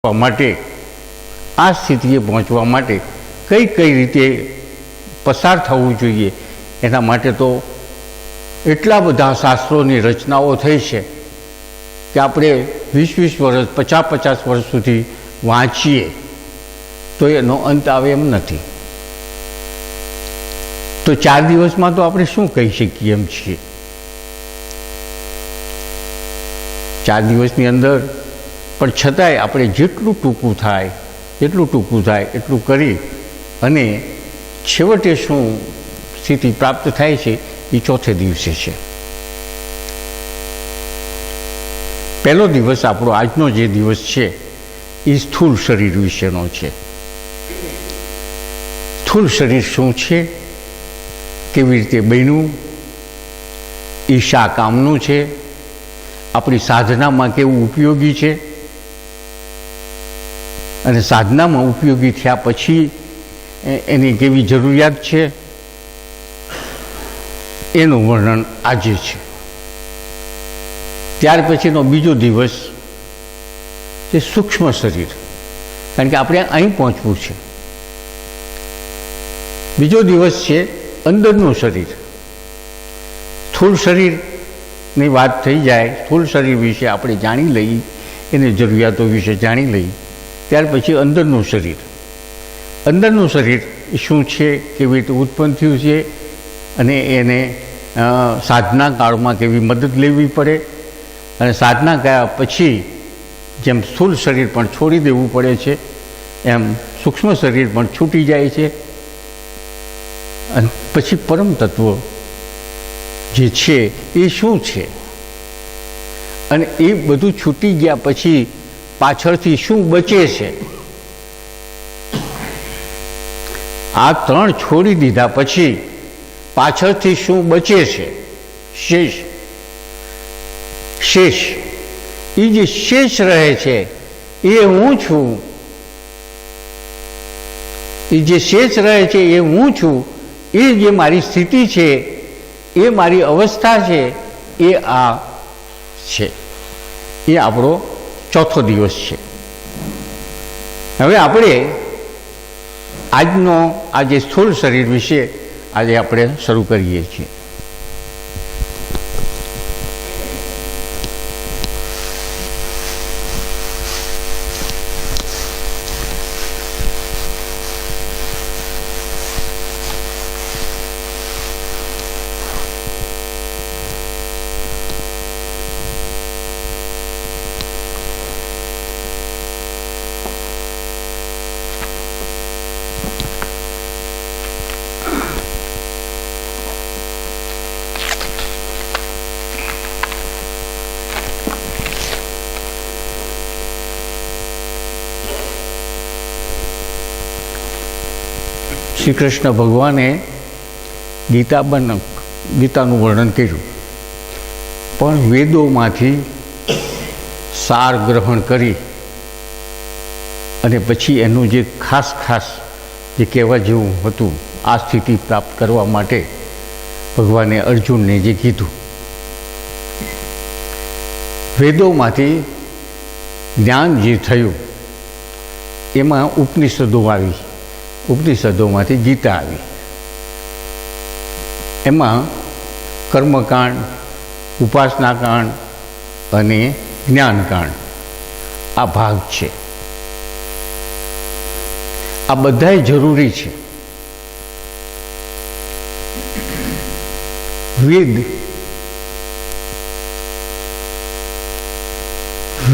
માટે આ સ્થિતિએ પહોંચવા માટે કઈ કઈ રીતે પસાર થવું જોઈએ એના માટે તો એટલા બધા શાસ્ત્રોની રચનાઓ થઈ છે કે આપણે 20-20 વર્ષ 50-50 વર્ષ સુધી વાંચીએ તો એનો અંત આવે એમ નથી. તો 4 દિવસમાં તો આપણે શું કહી શકીએ એમ છીએ. 4 દિવસની અંદર પણ છતાંય આપણે જેટલું ટૂંકું થાય એટલું કરી અને છેવટે શું સ્થિતિ પ્રાપ્ત થાય છે એ ચોથે દિવસે છે. પહેલો દિવસ આપણો આજનો જે દિવસ છે એ સ્થૂળ શરીર વિશેનો છે. સ્થૂળ શરીર શું છે, કેવી રીતે બન્યું, એ શા કામનું છે, આપણી સાધનામાં કેવું ઉપયોગી છે અને સાધનામાં ઉપયોગી થયા પછી એની કેવી જરૂરિયાત છે એનું વર્ણન આજે છે. ત્યાર પછીનો બીજો દિવસ છે સૂક્ષ્મ શરીર, કારણ કે આપણે અહીં પહોંચવું છે. બીજો દિવસ છે અંદરનું શરીર. સ્થૂળ શરીરની વાત થઈ જાય, સ્થૂળ શરીર વિશે આપણે જાણી લઈએ, એની જરૂરિયાતો વિશે જાણી લઈએ. ત્યાર પછી અંદરનું શરીર. અંદરનું શરીર શું છે, કેવી રીતે ઉત્પન્ન થયું છે અને એને સાધના કાળમાં કેવી મદદ લેવી પડે અને સાધના કર્યા પછી જેમ સ્થૂળ શરીર પણ છોડી દેવું પડે છે એમ સૂક્ષ્મ શરીર પણ છૂટી જાય છે. અને પછી પરમ તત્વ જે છે એ શું છે અને એ બધું છૂટી ગયા પછી પાછળથી શું બચે છે. આ ત્રણ છોડી દીધા પછી પાછળથી શું બચે છે, શેષ. એ જે શેષ રહે છે એ હું છું. એ જે શેષ રહે છે એ હું છું. એ જે મારી સ્થિતિ છે, એ મારી અવસ્થા છે, એ આ છે. એ આપણો ચોથો દિવસ છે. હવે આપણે આજનો આ જે સ્થૂળ શરીર વિશે આજે આપણે શરૂ કરીએ છીએ. શ્રી કૃષ્ણ ભગવાને ગીતાનું વર્ણન કર્યું, પણ વેદોમાંથી સાર ગ્રહણ કરી અને પછી એનું જે ખાસ જે કહેવા જેવું હતું આ સ્થિતિ પ્રાપ્ત કરવા માટે ભગવાને અર્જુનને જે કીધું, વેદોમાંથી જ્ઞાન જે થયું એમાં ઉપનિષદો આવી, ઉપનિષદોમાંથી ગીતા આવી. એમાં કર્મકાંડ, ઉપાસનાકાંડ અને જ્ઞાનકાંડ આ ભાગ છે. આ બધાય જરૂરી છે.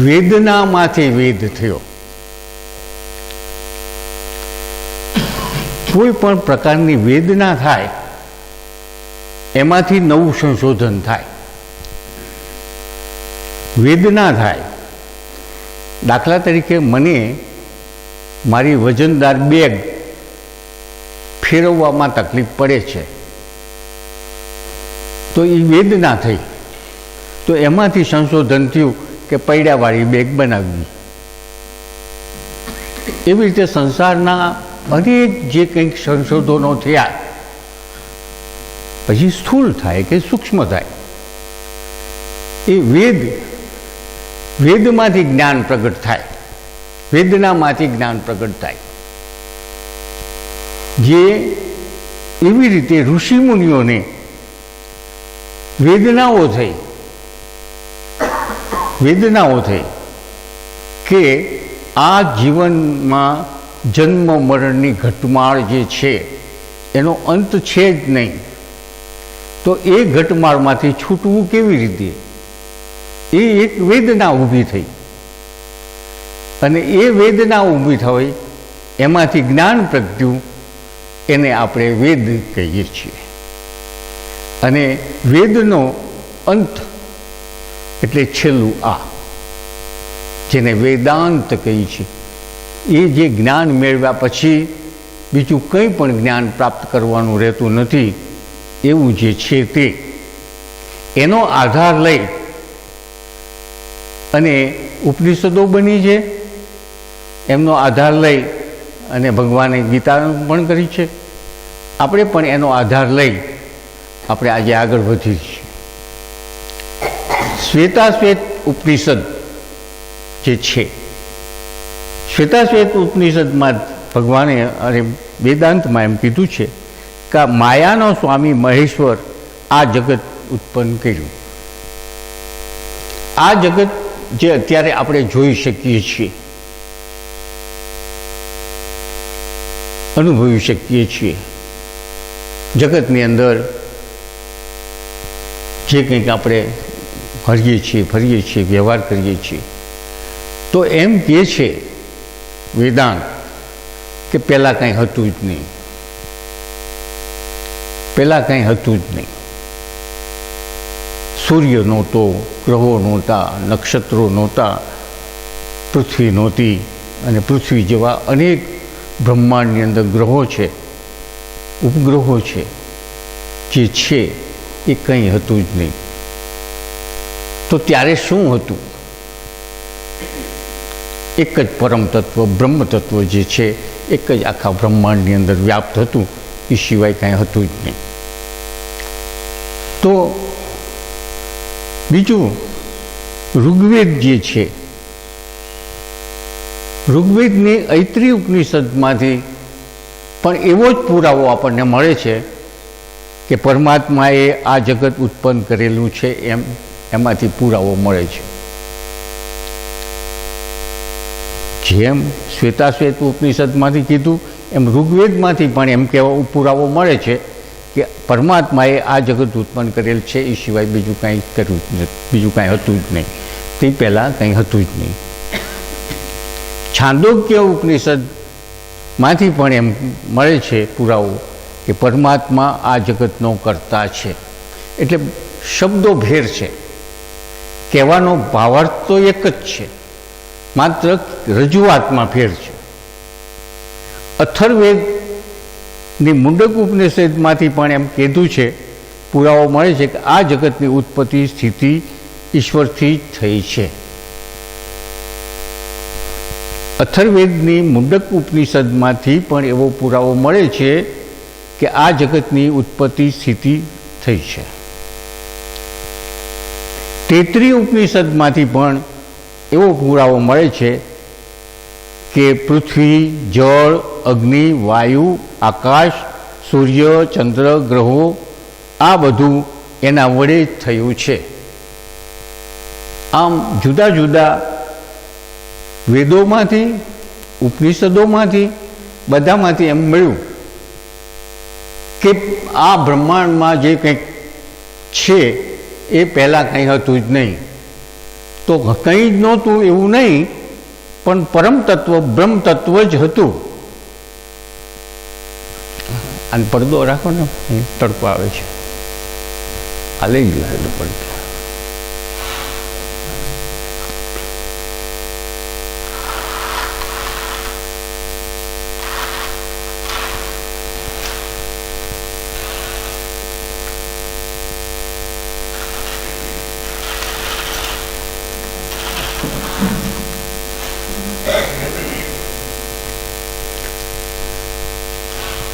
વેદનામાંથી વેદ થયો. કોઈ પણ પ્રકારની વેદના થાય એમાંથી નવું સંશોધન થાય. વેદના થાય, દાખલા તરીકે મને મારી વજનદાર બેગ ફેરવવામાં તકલીફ પડે છે તો એ વેદના થઈ, તો એમાંથી સંશોધન થયું કે પૈડાવાળી બેગ બનાવવી. એવી રીતે સંસારના અનેક જે કંઈક સંશોધનો થયા પછી સ્થૂળ થાય કે સૂક્ષ્મ થાય એ વેદમાંથી જ્ઞાન પ્રગટ થાય. વેદનામાંથી જ્ઞાન પ્રગટ થાય. જે એવી રીતે ઋષિમુનિઓને વેદનાઓ થઈ કે આ જીવનમાં જન્મ મરણની ઘટમાળ જે છે એનો અંત છે જ નહીં, તો એ ઘટમાળમાંથી છૂટવું કેવી રીતે, એ એક વેદના ઊભી થઈ. અને એ વેદના ઊભી થઈ એમાંથી જ્ઞાન પ્રગટ્યું, એને આપણે વેદ કહીએ છીએ. અને વેદનો અંત એટલે છેલ્લું આ, જેને વેદાંત કહી છે, એ જે જ્ઞાન મેળવ્યા પછી બીજું કંઈ પણ જ્ઞાન પ્રાપ્ત કરવાનું રહેતું નથી. એવું જે છે તે એનો આધાર લઈ અને ઉપનિષદો બની છે, એમનો આધાર લઈ અને ભગવાને ગીતા પણ કરી છે. આપણે પણ એનો આધાર લઈ આપણે આજે આગળ વધી છીએ. શ્વેતાશ્વેત ઉપનિષદ જે છે, શ્વેતાશ્વેત ઉપનિષદમાં ભગવાને અને વેદાંતમાં એમ કીધું છે કે માયાનો સ્વામી મહેશ્વર આ જગત ઉત્પન્ન કર્યું. આ જગત જે અત્યારે આપણે જોઈ શકીએ છીએ, અનુભવી શકીએ છીએ, જગતની અંદર જે કંઈક આપણે હરીએ છીએ, ફરીએ છીએ, વ્યવહાર કરીએ છીએ, તો એમ કહે છે વેદાંત કે પહેલાં કંઈ હતું જ નહીં. પહેલાં કંઈ હતું જ નહીં. સૂર્ય નહોતો, ગ્રહો નહોતા, નક્ષત્રો નહોતા, પૃથ્વી નહોતી, અને પૃથ્વી જેવા અનેક બ્રહ્માંડની અંદર ગ્રહો છે, ઉપગ્રહો છે, જે છે એ કંઈ હતું જ નહીં. તો ત્યારે શું હતું? એક જ પરમ તત્વ, બ્રહ્મ તત્વ જે છે, એક જ આખા બ્રહ્માંડની અંદર વ્યાપ્ત હતું, એ સિવાય કાંઈ હતું જ નહીં. તો બીજું ઋગ્વેદ જે છે, ઋગ્વેદની ઐત્રી ઉપનિષદમાંથી પણ એવો જ પુરાવો આપણને મળે છે કે પરમાત્માએ આ જગત ઉત્પન્ન કરેલું છે, એમાંથી પુરાવો મળે છે. જેમ શ્વેતાશ્વેત ઉપનિષદમાંથી કીધું એમ ઋગ્વેદમાંથી પણ એમ કહેવા પુરાવો મળે છે કે પરમાત્માએ આ જગત ઉત્પન્ન કરેલ છે, એ સિવાય બીજું કાંઈ કર્યું જ નથી, બીજું કાંઈ હતું જ નહીં, તે પહેલાં કંઈ હતું જ નહીં. છાંદોગ્ય ઉપનિષદમાંથી પણ એમ મળે છે પુરાવો કે પરમાત્મા આ જગતનો કર્તા છે. એટલે શબ્દો ભેર છે, કહેવાનો ભાવાર્થ તો એક જ છે, માત્ર રજૂઆતમાં ફેર છે. અથર્વવેદની મુંડક ઉપનિષદમાંથી પણ એમ કીધું છે, પુરાવો મળે છે કે આ જગતની ઉત્પત્તિ સ્થિતિ ઈશ્વરથી જ થઈ છે. અથર્વવેદની મુંડક ઉપનિષદમાંથી પણ એવો પુરાવો મળે છે કે આ જગતની ઉત્પત્તિ સ્થિતિ થઈ છે. તૈત્રીય ઉપનિષદમાંથી પણ એવો પુરાવો મળે છે કે પૃથ્વી, જળ, અગ્નિ, વાયુ, આકાશ, સૂર્ય, ચંદ્ર, ગ્રહો આ બધું એના વડે જ થયું છે. આમ જુદા જુદા વેદોમાંથી, ઉપનિષદોમાંથી, બધામાંથી એમ મળ્યું કે આ બ્રહ્માંડમાં જે કંઈક છે એ પહેલાં કંઈ હતું જ નહીં. તો કંઈ જ નહોતું એવું નહીં, પણ પરમ તત્વ, બ્રહ્મ તત્વ જ હતું. અને પડદો રાખો ને, તડકો આવે છે, આ લઈ ગયો પડદો.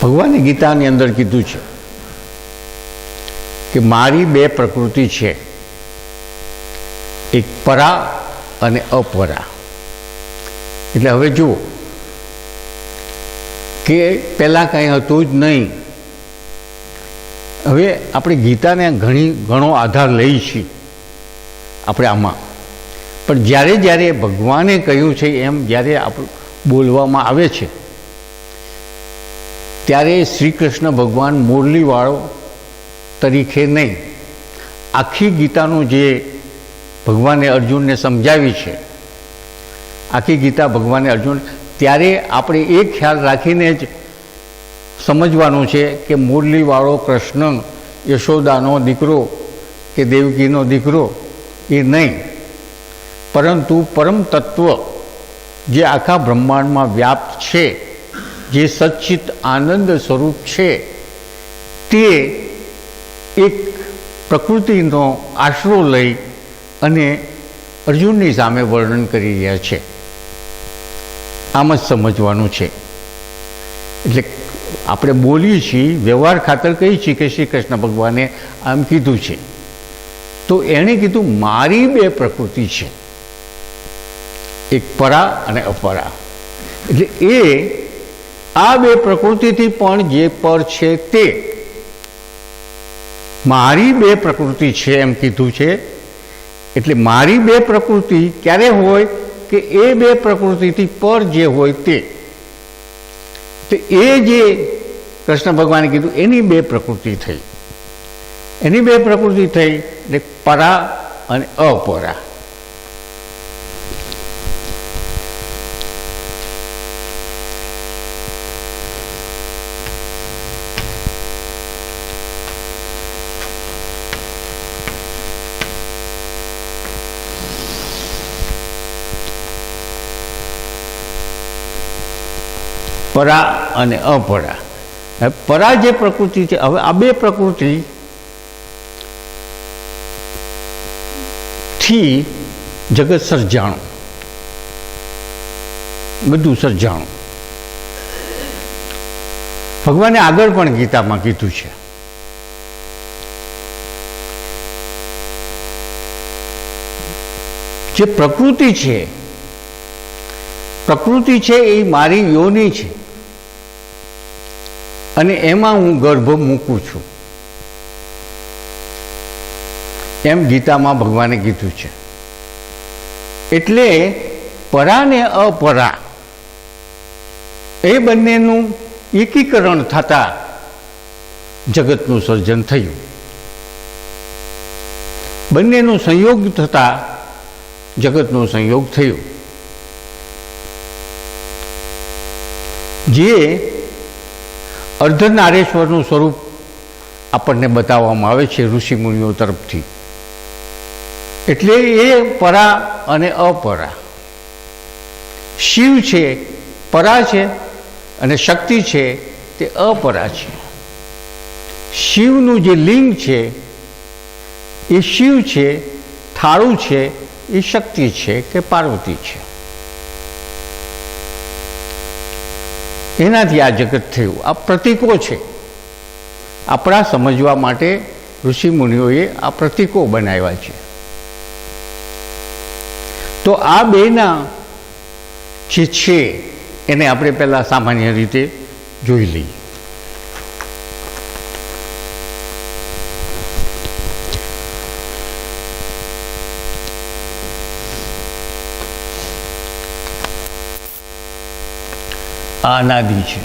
ભગવાને ગીતાની અંદર કીધું છે કે મારી બે પ્રકૃતિ છે, એક પરા અને અપરા. એટલે હવે જુઓ કે પહેલાં કાંઈ હતું જ નહીં. હવે આપણે ગીતાને ઘણો આધાર લઈએ છીએ આપણે આમાં, પણ જ્યારે જ્યારે ભગવાને કહ્યું છે એમ જ્યારે આપણું બોલવામાં આવે છે ત્યારે શ્રી કૃષ્ણ ભગવાન મુરલીવાળો તરીકે નહીં, આખી ગીતાનું જે ભગવાને અર્જુનને સમજાવી છે, આખી ગીતા ભગવાને અર્જુન, ત્યારે આપણે એ ખ્યાલ રાખીને જ સમજવાનું છે કે મુરલીવાળો કૃષ્ણ યશોદાનો દીકરો કે દેવકીનો દીકરો એ નહીં, પરંતુ પરમ તત્વ જે આખા બ્રહ્માંડમાં વ્યાપ્ત છે, જે સચ્ચિત આનંદ સ્વરૂપ છે, તે એક પ્રકૃતિનો આશરો લઈ અને અર્જુનની સામે વર્ણન કરી રહ્યા છે. આમ જ સમજવાનું છે. એટલે આપણે બોલીએ છીએ, વ્યવહાર ખાતર કહીએ છીએ કે શ્રી કૃષ્ણ ભગવાને આમ કીધું છે, તો એણે કીધું મારી બે પ્રકૃતિ છે, એક પરા અને અપરા. એટલે એ આ બે પ્રકૃતિથી પણ જે પર છે તે મારી બે પ્રકૃતિ છે એમ કીધું છે. એટલે મારી બે પ્રકૃતિ ક્યારે હોય કે એ બે પ્રકૃતિથી પર જે હોય તે, તો એ જે કૃષ્ણ ભગવાને કીધું એની બે પ્રકૃતિ થઈ, એની બે પ્રકૃતિ થઈ એટલે પરા અને અપરા. પરા અને અપરા. પરા જે પ્રકૃતિ છે, હવે આ બે પ્રકૃતિ થી જગત સર્જાણું, બધું સર્જાણું. ભગવાને આગળ પણ ગીતામાં કીધું છે જે પ્રકૃતિ છે એ મારી યોની છે અને એમાં હું ગર્ભ મૂકું છું, એમ ગીતામાં ભગવાને કીધું છે. એટલે પરા ને અપરા એ બંનેનું એકીકરણ થતા જગતનું સર્જન થયું, બંનેનો સંયોગ થતા જગતનો સંયોગ થયો. જે અર્ધનારેશ્વરનું સ્વરૂપ આપણને બતાવવામાં આવે છે ઋષિમુનિઓ તરફથી. એટલે એ પરા અને અપરા, શિવ છે પરા છે અને શક્તિ છે તે અપરા છે. શિવનું જે લિંગ છે એ શિવ છે, થાળું છે એ શક્તિ છે કે પાર્વતી છે. એનાથી આ જગત થયું. આ પ્રતીકો છે, આપણા સમજવા માટે ઋષિમુનિઓએ આ પ્રતીકો બનાવ્યા છે. તો આ બેના જે છે એને આપણે પહેલાં સામાન્ય રીતે જોઈ લઈએ. આ અનાદિ છે,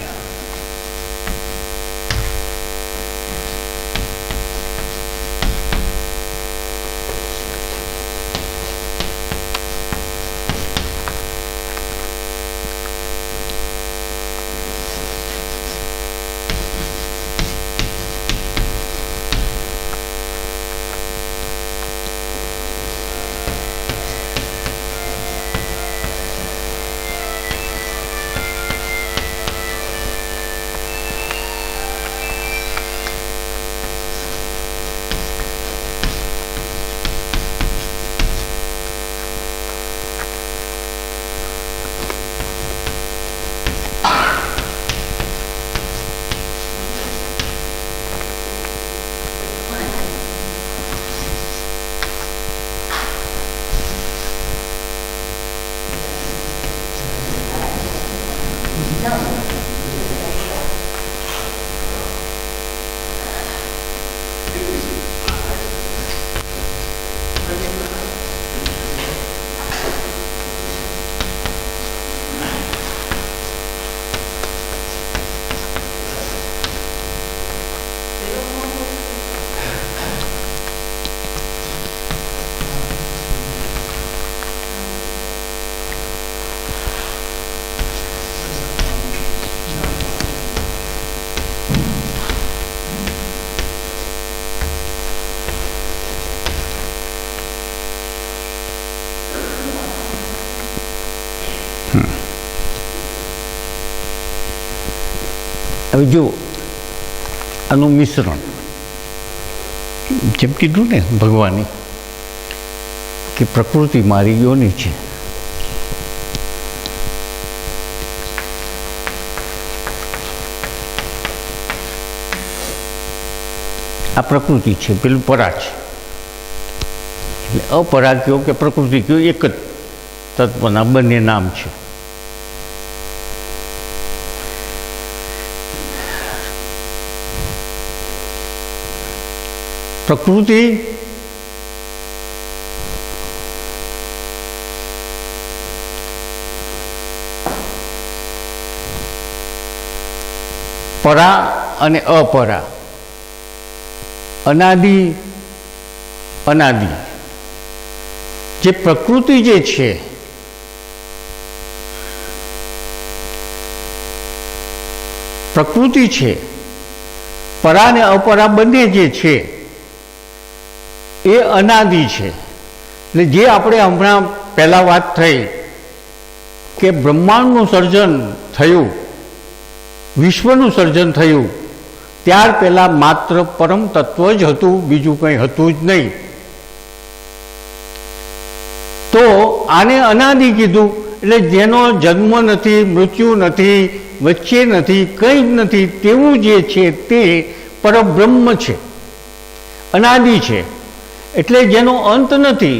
હવે જો આનું મિશ્રણ જેમ કીધું ને ભગવાને કે પ્રકૃતિ મારી યોની છે, આ પ્રકૃતિ છે, પેલું પરા છે. એટલે અપરા કયો કે પ્રકૃતિ કયો એક જ તત્વના બંને નામ છે. પ્રકૃતિ પરા અને અપરા, અનાદિ અનાદિ. જે પ્રકૃતિ જે છે પ્રકૃતિ છે, પરા અને અપરા બંને જે છે એ અનાદિ છે. એટલે જે આપણે હમણાં પહેલાં વાત થઈ કે બ્રહ્માંડનું સર્જન થયું, વિશ્વનું સર્જન થયું, ત્યાર પહેલાં માત્ર પરમ તત્વ જ હતું, બીજું કંઈ હતું જ નહીં. તો આને અનાદિ કીધું. એટલે જેનો જન્મ નથી, મૃત્યુ નથી, વચ્ચે નથી, કંઈ જ નથી, તેવું જે છે તે પરબ્રહ્મ છે, અનાદિ છે. એટલે જેનો અંત નથી.